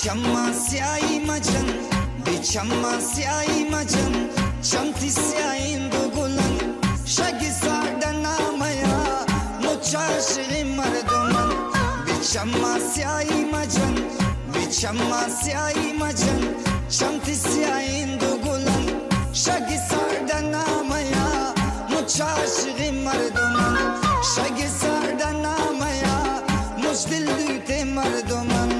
Biçamma siyai macan, biçamma siyai macan, Çanti siyain dugulan, Şagi sardan namaya, Muçaşiri marduman. Biçamma siyai macan, biçamma siyai macan, Çanti siyain dugulan, Şagi sardan namaya, Muçaşiri marduman. Şagi sardan namaya, Mujdil düte marduman.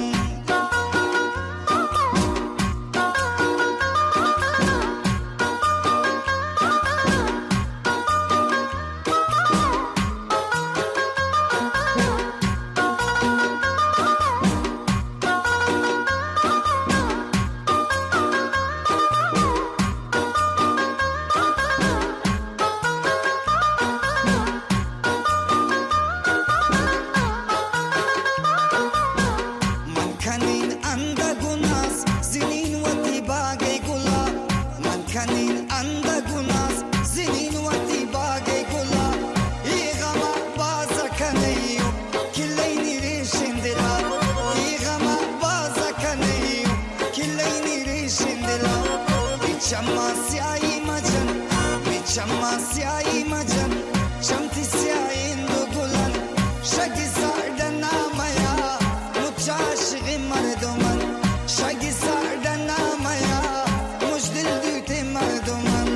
Kanin anda gunas, zinin wati bagay kula. Igama baza kanayo, kilayni rishindila. Igama baza kanayo, kilayni rishindila. Biçamma siyai macan, biçamma siyai macan, Çamti siyain dugulan, Şagi sardan namaya, Muçaşiri marduman. Şagi sardan namaya, Mujdil düte marduman.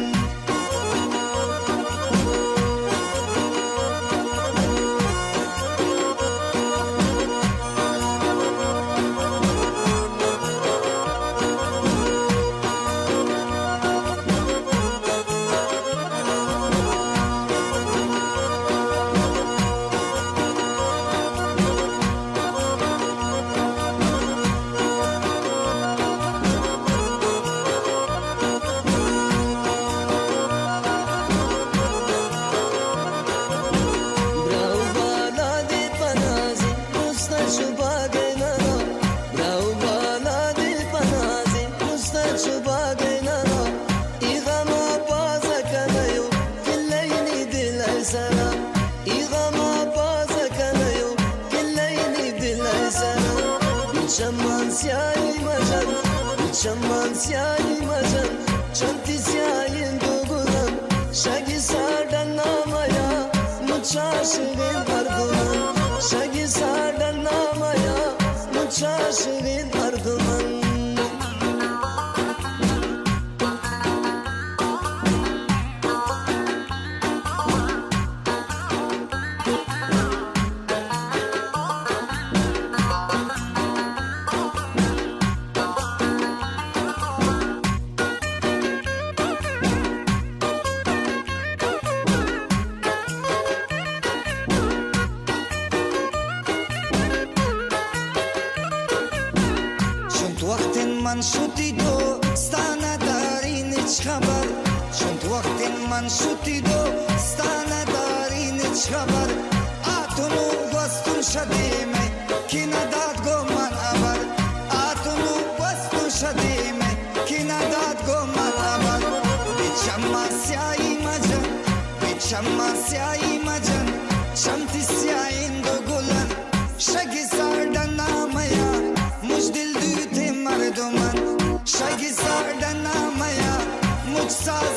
Biçamma siyai macan, biçamma siyai macan, Çanti siyain dugulan, Şagi sardan namaya, Muçaşirin arduman. Şagi sardan namaya, Muçaşirin arduman. وقت من شدی دو ستانه دارین هیچ خبر. چون وقت من شدی دو ستانه دارین هیچ خبر. آتونو گستون شدیمه کی نداد گو من عبر. آتونو گستون شدیمه کی نداد گو من عبر. بیچامma siyai macan, بیچامma siyai macan, Çamti siyain dugulan, Şagi sardan namaya, Mujdil düte marduman. Şagi sardan namaya, Muç saz